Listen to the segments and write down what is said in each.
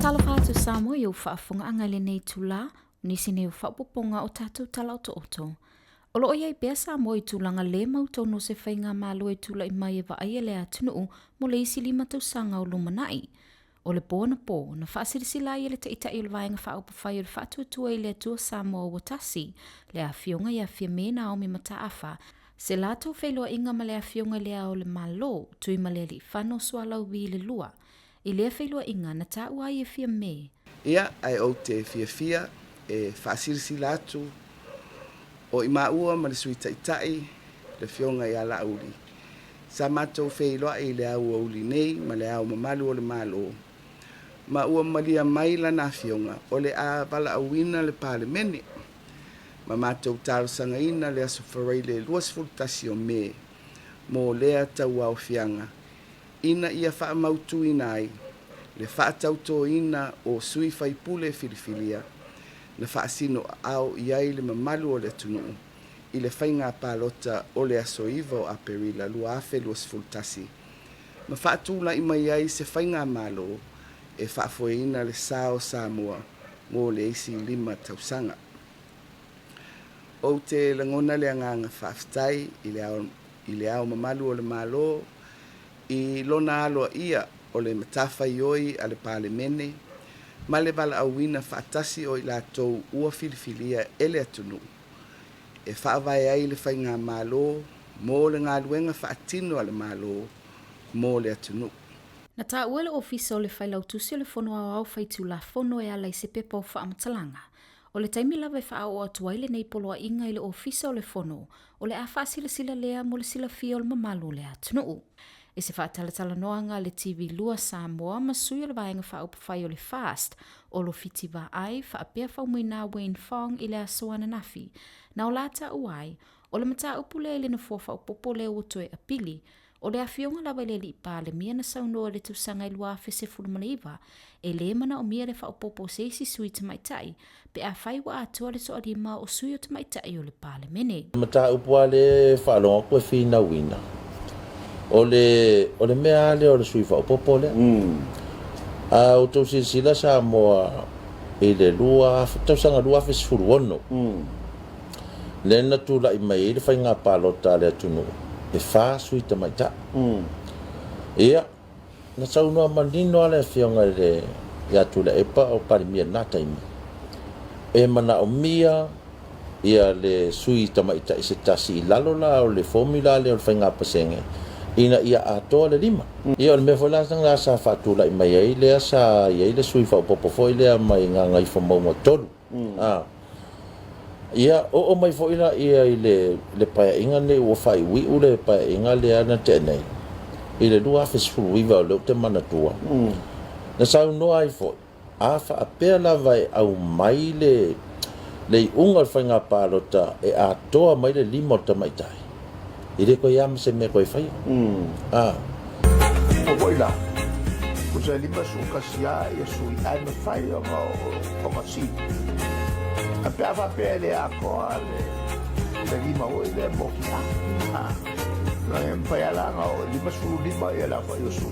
Tv2 Samoa iu whaafunga anga le nei tula, nisi nei whaapoponga o tātou tala Oto'oto. Olo o iai bea Samoa i tulanga le mautono se whainga malo i tula i mai e wa aia le atunu mo le isi lima tausanga o lumanai. O le pō na whaasirisila i le taita i le vaenga whaaupa whai o le whaatuatua i le atua Samoa watasi, le a fionga i a fia mena o mi mataafa, se lato whailoa inga ma le a fionga le a o le malo, tui ma le li whano sualau vi le lua. I lea whailua inga na tā ua i e fia me. Ia ai o te fia e whaasirisi latu o i maua ma le sui taitai le fionga i ala uli. Sa matou whailua i le au uli nei ma le au mamalu o le malo. Ma ua malia maila na fionga o le a wala awina le pale mene. Ma matou taro sanga ina le aso wharai le luas fultasi o me mo lea tau au fianga. Ina ia wha mautu ina ai, le wha tauto ina o sui whaipule filifilia, na wha asino au iai le mamalu o le tunu, i le whainga pālota o le aso iwa o aperila lua afe lua sfultasi. Ma wha tūla ima iai se whainga malo e wha foe ina le sao Samoa mo le isi lima tausanga. O te langona le anganga whaftai i le au mamalu o le malo, I lona aloa ia o le matafa ioi a le pale mene, ma le bala awina whaatasi o I lātou ua filifilia ele atunu. E whaawai ai le whainga malo, mō le ngā luenga whaatino a le malo, mō le atunu. Na tā ua le ofisa o le whailau tusi o le whono au whaitu la whono e ala I se pepa o whaamatalanga. O le taimi lawa e wha o atuai le nei poloa inga I le ofisa o le whono, o le a whaasila sila lea mo le sila fia o le mamalu le atunu. E se whaatalatala noanga le Tv2 Samoa ma sui o le vaenga whaupawhai o le fast o lo fiti wa ai whaapea whaumui nā Wayne Fong I le asoana nafi. Na o lata uai, o le mata upule le na fua whaupopo le utoe a pili, o le awhionga lawa le li pa le mia na saunoa le tausanga I lua fese fulumaniwa, e le mana o mia le whaupopo se isi sui tamaitai, pe a whai wa atua le so arima o sui o tamaitai o le pa le mene. Mata upua le whalonga koe whina wina. O le mea le o le sui whaopopo le. O tau sila Samoa I le lua, tausanga lua fesifuru ono. Le na tula I mai le whainga pālota le atunu. E wha sui tamaita. Ia, na saunua manino ale whionga le ia tula epa o parimia nā taimi. E mana o mia, ia le sui tamaita I se tasi I lalola o le formula le o le whainga pasenge. Ina ia atoa le lima. Ia le me foi la tanga sa fatula I mai ai le sa ia le sui fa popo foi le mai nga ngai fo mo tolu. Ia o mai foi la ia le pa inga le o fai wi o le pa inga le ana te nei. Ile dua fes fu wi va le te mana tua. Na sa no ai foi. A fa apea la vai au mai le unga fa nga palota e atoa mai le lima te mai tai. Ile ko yam se me ko fai. O boila. Ko se lima su kasia e su ai me fai o si. A pava pele a ko ale. Se lima o ile mo kia. La em fai ala o lima su lima e la fai o su.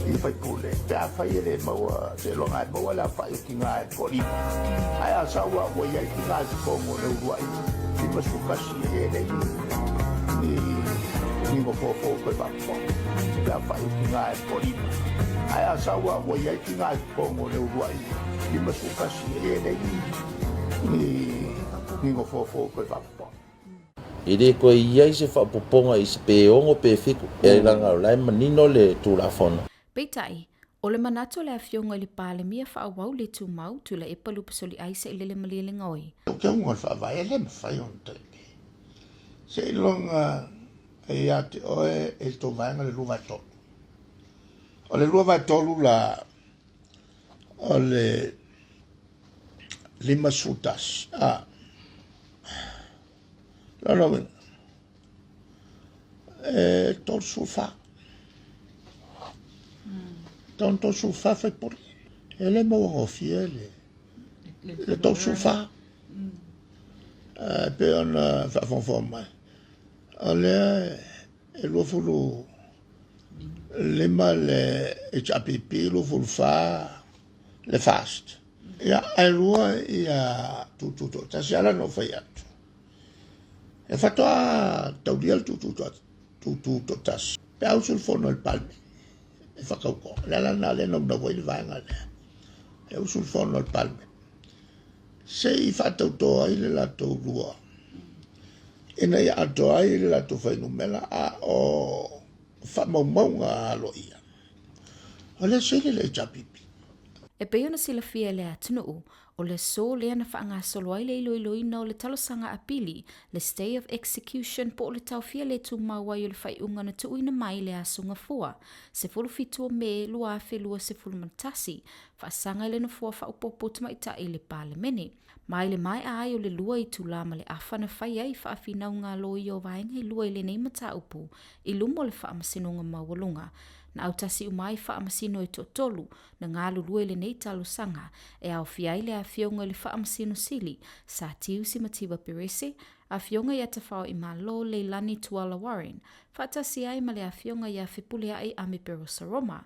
I fai pule. Pe a fai ele mo se lo ngai mo la fai ki ngai ko lima. Ai a sa wa wo ye ki ngai ko mo le uai. Lima su kasia e le ni mo fo ko ba fo ya fa ki ngai ko ni ai asa wa wo ye ki ngai ko mo le uai ni mo su ka si e le ni mo fo ko ba fo Ile ko ia se fa poponga I se pe ongo pe fiku e langa lai manino le tu la fona. Peitai, o le manato le afionga le pale mia fa wau le tu mau tu le epalu pesoli ai se le malile ngoi. O ke mo fa va ele me fa on te. Se longa e ate oe e to vanga le luva to. O le luva tolu la o le lima sutas. No ben. Tol sulfa. Tonto sulfa fai por. Ele mo o fiele. Le tol sulfa. Pe on fa forma. Ale e lo fulu le mal e chapipi lo fulu fa le fast. Ia ai rua ia tututo. Tasi ala no fai atu. E fatoa tauria le tututo tasi. Pe au sul fono il palme. E whakauko. Lala na le nom na wai le vaenga lea. E au sul fono il palme. Se i whatau toa i le lato rua. E nei ato ai le lato whainumela a o whamaumaunga alo ia. O le sele le chapipi. E pe ona sila fia le atunu o le so le ana whaanga solo ai le iloiloina o le talosanga apili, le stay of execution po o le tau fia le tu mawai o le whai unga na tuuina mai le asunga fua. Se fulu fitua me lua afe lua se fulu mantasi, whaasanga le na fua whaupopo tumaita i le palemene. Mai le mai ai o le lua i tulama le awhana whai ai whaafina ngā loi o vaenga i lua i le nei mata upu, i lumo le whaamasinonga mawalunga. Na autasi umai whaamasino i totolu na ngā lulue le nei talo sanga e au fiai le a fionga le whaamasino sili sa tiu si matiwa perese a fionga ia tawhao i malo le lani tuala Warren whaatasi ai ma le a fionga ia whipule ai ame perosa Roma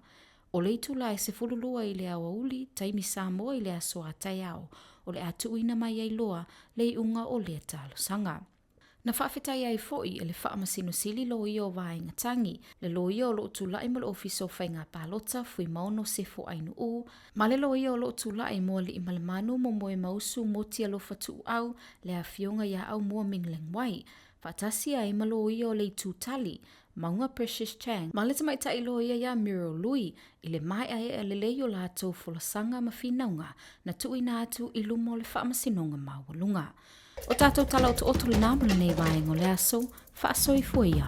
o le itula e se fululua i le awa uli taimi Samoa i le a soa tai au o le atu uina mai ai loa le unga o le talo sanga. Na whaafetai ai fo'i e le whaamasino sili lo i o vaenga tangi, le lo i o lo tulai mo le ofiso whainga palota fui maono se fo ainu u, ma le lo i o lo tulai mo le imalemanu mo moe mausu mo tia lo fatu au, le a fionga ia au mua mingleng wai, whaatasi ai ma lo i o le tūtali, maunga Precious Chang, ma le tamaita i lo ia Miro Lui, i le mai ai e le leo la tau fulasanga ma finaunga, na tuina atu i lumo le whaamasinonga mawalunga. O tātou tala Oto'oto le nāmana nei waengo le aso, whaasoi fuia.